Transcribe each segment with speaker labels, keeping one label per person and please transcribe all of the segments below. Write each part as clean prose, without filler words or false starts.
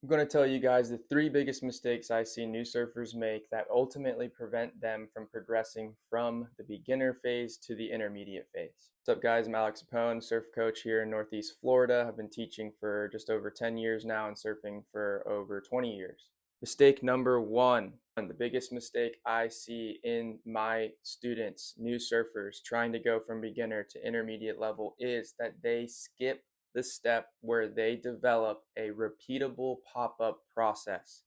Speaker 1: I'm going to tell you guys the three biggest mistakes I see new surfers make that ultimately prevent them from progressing from the beginner phase to the intermediate phase. What's up, guys? I'm Alex Apone, surf coach here in Northeast Florida. I've been teaching for just over 10 years now and surfing for over 20 years. Mistake number one, the biggest mistake I see in my students, new surfers trying to go from beginner to intermediate level, is that they skip the step where they develop a repeatable pop-up process.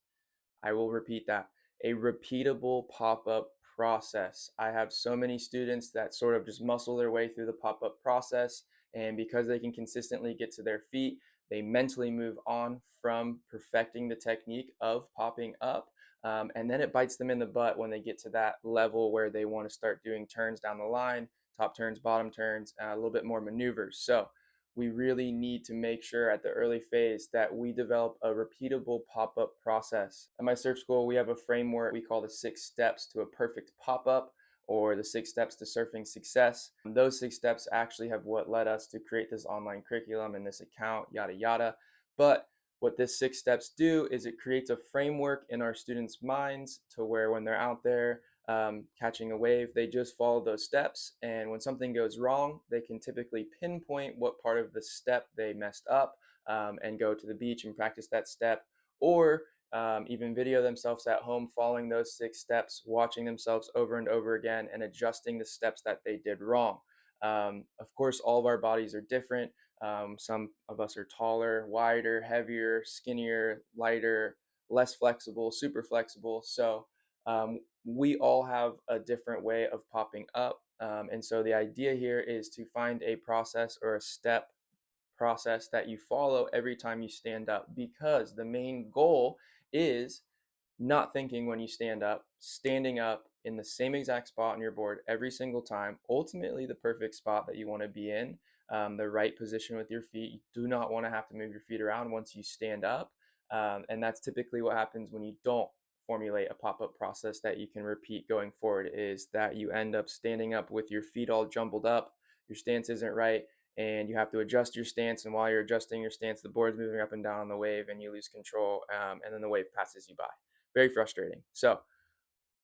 Speaker 1: I will repeat that. A repeatable pop-up process. I have so many students that sort of just muscle their way through the pop-up process, and because they can consistently get to their feet, they mentally move on from perfecting the technique of popping up. And then it bites them in the butt when they get to that level where they want to start doing turns down the line, top turns, bottom turns, a little bit more maneuvers. So we really need to make sure at the early phase that we develop a repeatable pop-up process. At my surf school, we have a framework we call the 6 steps to a perfect pop-up, or the 6 steps to surfing success. Those 6 steps actually have what led us to create this online curriculum and this account, yada yada. But what this 6 steps do is it creates a framework in our students' minds to where when they're out there catching a wave, they just follow those steps. And when something goes wrong, they can typically pinpoint what part of the step they messed up, and go to the beach and practice that step, or even video themselves at home following those 6 steps, watching themselves over and over again, and adjusting the steps that they did wrong. Of course, all of our bodies are different. Some of us are taller, wider, heavier, skinnier, lighter, less flexible, super flexible. So we all have a different way of popping up. And so the idea here is to find a process or a step process that you follow every time you stand up, because the main goal is not thinking when you stand up, standing up in the same exact spot on your board every single time, ultimately the perfect spot that you want to be in, the right position with your feet. You do not want to have to move your feet around once you stand up. And that's typically what happens when you don't formulate a pop-up process that you can repeat going forward, is that you end up standing up with your feet all jumbled up, your stance isn't right, and you have to adjust your stance. And while you're adjusting your stance, the board's moving up and down on the wave and you lose control, and then the wave passes you by. Very frustrating. So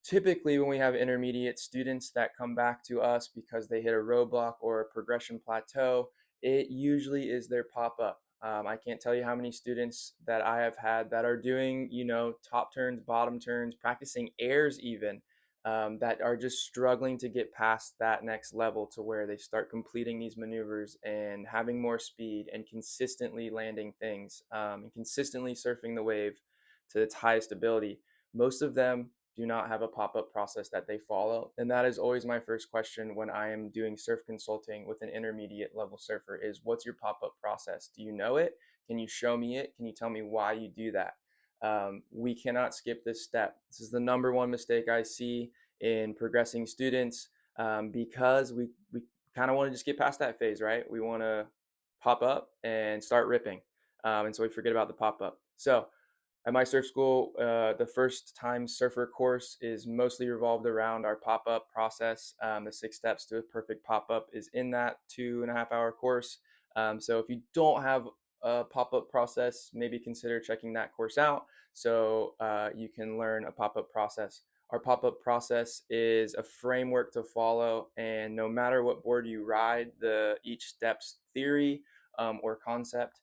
Speaker 1: typically when we have intermediate students that come back to us because they hit a roadblock or a progression plateau, it usually is their pop-up. I can't tell you how many students that I have had that are doing, top turns, bottom turns, practicing airs even, that are just struggling to get past that next level to where they start completing these maneuvers and having more speed and consistently landing things, and consistently surfing the wave to its highest ability. Most of them do not have a pop-up process that they follow, and that is always my first question when I am doing surf consulting with an intermediate level surfer: is what's your pop-up process? Do you know it? Can you show me it? Can you tell me why you do that? We cannot skip this step. This is the number one mistake I see in progressing students, because we kind of want to just get past that phase, right? We want to pop up and start ripping, and so we forget about the pop-up. So at my surf school, the first time surfer course is mostly revolved around our pop-up process. The 6 steps to a perfect pop-up is in that 2.5 hour course. So if you don't have a pop-up process, maybe consider checking that course out so you can learn a pop-up process. Our pop-up process is a framework to follow, and no matter what board you ride, each step's theory, or concept,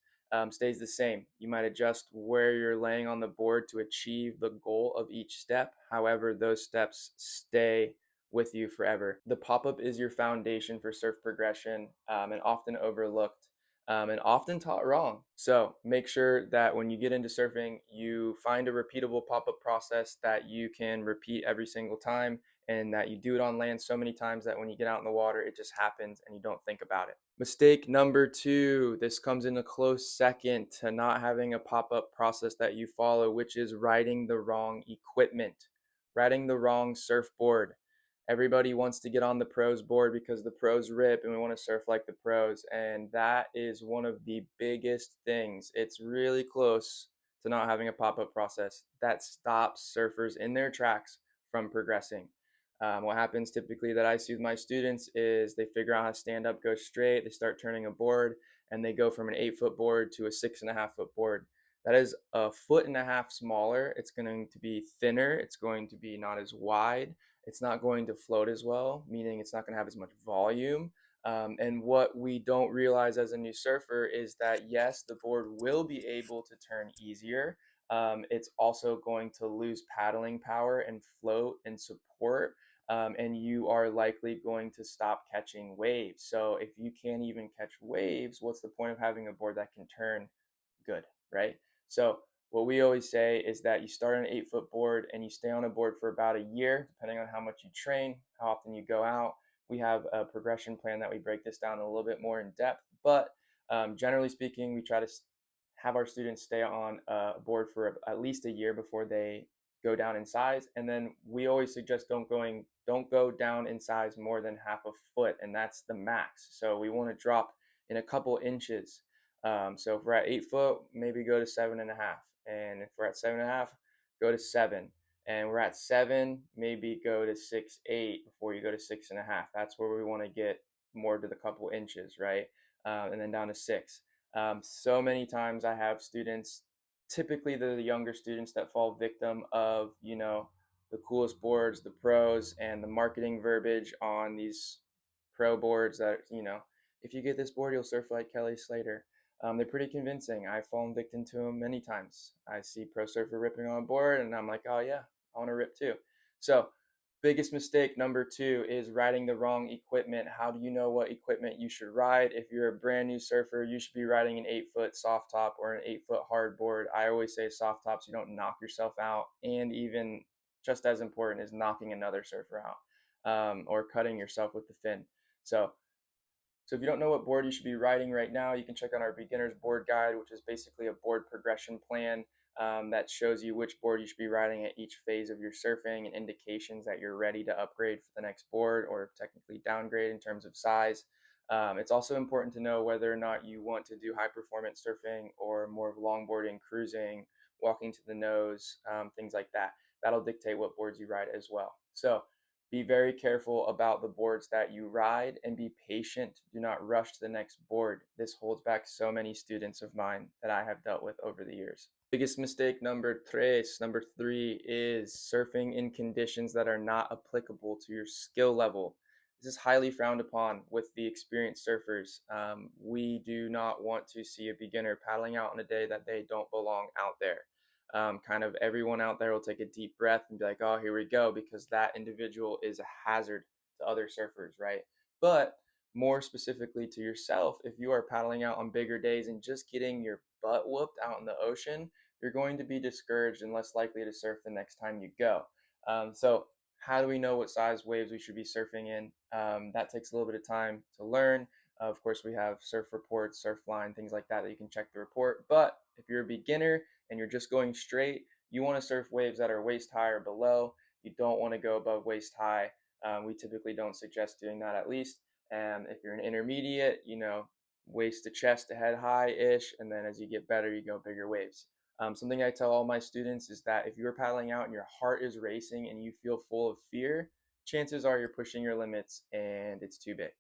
Speaker 1: stays the same. You might adjust where you're laying on the board to achieve the goal of each step. However, those steps stay with you forever. The pop-up is your foundation for surf progression, and often overlooked, and often taught wrong. So make sure that when you get into surfing, you find a repeatable pop-up process that you can repeat every single time, and that you do it on land so many times that when you get out in the water, it just happens and you don't think about it. Mistake number two, this comes in a close second to not having a pop-up process that you follow, which is riding the wrong equipment, riding the wrong surfboard. Everybody wants to get on the pros board because the pros rip and we want to surf like the pros. And that is one of the biggest things. It's really close to not having a pop-up process that stops surfers in their tracks from progressing. What happens typically that I see with my students is they figure out how to stand up, go straight, they start turning a board, and they go from an 8-foot board to a 6.5-foot board. That is a foot and a half smaller. It's going to be thinner. It's going to be not as wide. It's not going to float as well, meaning it's not going to have as much volume. And what we don't realize as a new surfer is that yes, the board will be able to turn easier. It's also going to lose paddling power and float and support, and you are likely going to stop catching waves. So if you can't even catch waves, what's the point of having a board that can turn good, right? So what we always say is that you start on an 8 foot board and you stay on a board for about a year, depending on how much you train, how often you go out. We have a progression plan that we break this down a little bit more in depth, but generally speaking, we try to have our students stay on a board for at least a year before they go down in size. And then we always suggest don't go down in size more than half a foot, and that's the max. So we want to drop in a couple inches. So if we're at 8 foot, maybe go to 7.5. And if we're at 7.5, go to 7. And we're at 7, maybe go to 6.8 before you go to 6.5. That's where we want to get more to the couple inches, right? And then down to 6. So many times I have students, typically they're the younger students that fall victim of, the coolest boards, the pros, and the marketing verbiage on these pro boards that, if you get this board, you'll surf like Kelly Slater. They're pretty convincing. I've fallen victim to them many times. I see pro surfer ripping on board, and I'm like, oh yeah, I want to rip too. So, biggest mistake number 2 is riding the wrong equipment. How do you know what equipment you should ride? If you're a brand new surfer, you should be riding an 8 foot soft top or an 8 foot hard board. I always say soft top so you don't knock yourself out, and even just as important is knocking another surfer out, or cutting yourself with the fin. So if you don't know what board you should be riding right now, you can check out our beginner's board guide, which is basically a board progression plan, that shows you which board you should be riding at each phase of your surfing and indications that you're ready to upgrade for the next board or technically downgrade in terms of size. It's also important to know whether or not you want to do high performance surfing or more of longboarding, cruising, walking to the nose, things like that. That'll dictate what boards you ride as well. So be very careful about the boards that you ride and be patient. Do not rush to the next board. This holds back so many students of mine that I have dealt with over the years. Biggest mistake number three is surfing in conditions that are not applicable to your skill level. This is highly frowned upon with the experienced surfers. We do not want to see a beginner paddling out on a day that they don't belong out there. Kind of everyone out there will take a deep breath and be like, oh, here we go, because that individual is a hazard to other surfers, right? But more specifically to yourself, if you are paddling out on bigger days and just getting your butt whooped out in the ocean, you're going to be discouraged and less likely to surf the next time you go. So, how do we know what size waves we should be surfing in? That takes a little bit of time to learn. Of course, we have surf reports, Surfline, things like that you can check the report. But if you're a beginner and you're just going straight, you want to surf waves that are waist high or below. You don't want to go above waist high. We typically don't suggest doing that at least. And if you're an intermediate, waist to chest to head high ish. And then as you get better, you go bigger waves. Something I tell all my students is that if you're paddling out and your heart is racing and you feel full of fear, chances are you're pushing your limits and it's too big.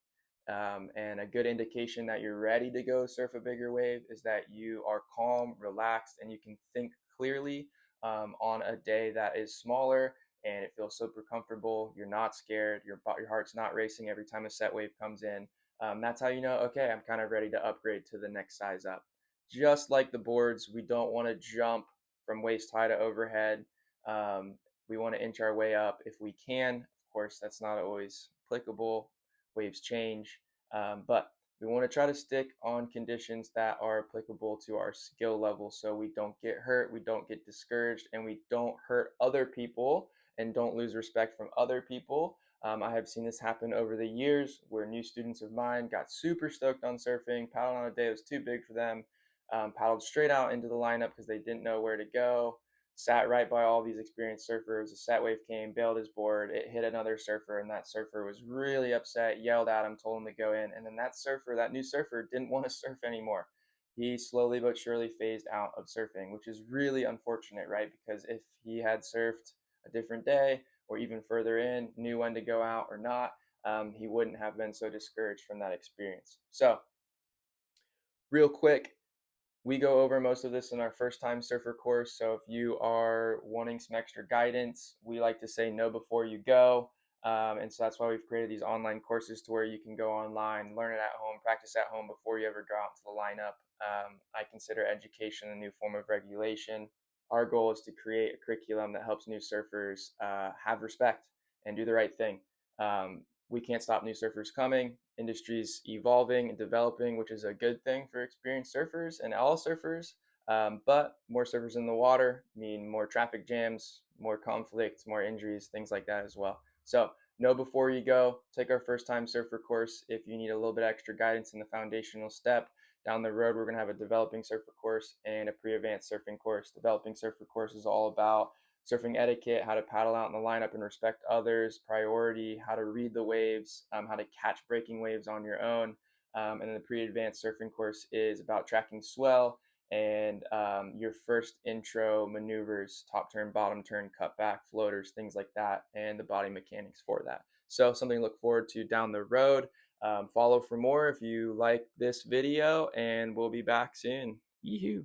Speaker 1: And a good indication that you're ready to go surf a bigger wave is that you are calm, relaxed, and you can think clearly, on a day that is smaller and it feels super comfortable. You're not scared. Your heart's not racing every time a set wave comes in. That's how you know, okay, I'm kind of ready to upgrade to the next size up. Just like the boards, we don't want to jump from waist high to overhead. We want to inch our way up if we can. Of course, that's not always applicable. Waves change, but we want to try to stick on conditions that are applicable to our skill level so we don't get hurt, we don't get discouraged, and we don't hurt other people and don't lose respect from other people. I have seen this happen over the years where new students of mine got super stoked on surfing, paddled on a day that was too big for them, paddled straight out into the lineup because they didn't know where to go, sat right by all these experienced surfers. A set wave came, bailed his board, it hit another surfer, and that surfer was really upset, yelled at him, told him to go in. And then that new surfer, didn't want to surf anymore. He slowly but surely phased out of surfing, which is really unfortunate, right? Because if he had surfed a different day or even further in, knew when to go out or not, he wouldn't have been so discouraged from that experience. So, real quick, We go over most of this in our first time surfer course. So if you are wanting some extra guidance, we like to say know before you go. And so that's why we've created these online courses to where you can go online, learn it at home, practice at home before you ever go out to the lineup. I consider education a new form of regulation. Our goal is to create a curriculum that helps new surfers have respect and do the right thing. We can't stop new surfers coming. Industry's evolving and developing, which is a good thing for experienced surfers and all surfers. But more surfers in the water mean more traffic jams, more conflicts, more injuries, things like that as well. So know before you go. Take our first time surfer course if you need a little bit extra guidance in the foundational step. Down the road, we're going to have a developing surfer course and a pre-advanced surfing course. Developing surfer course is all about surfing etiquette, how to paddle out in the lineup and respect others, priority, how to read the waves, how to catch breaking waves on your own. And then the pre-advanced surfing course is about tracking swell and your first intro maneuvers, top turn, bottom turn, cut back, floaters, things like that, and the body mechanics for that. So something to look forward to down the road. Follow for more if you like this video, and we'll be back soon. Yee-hoo.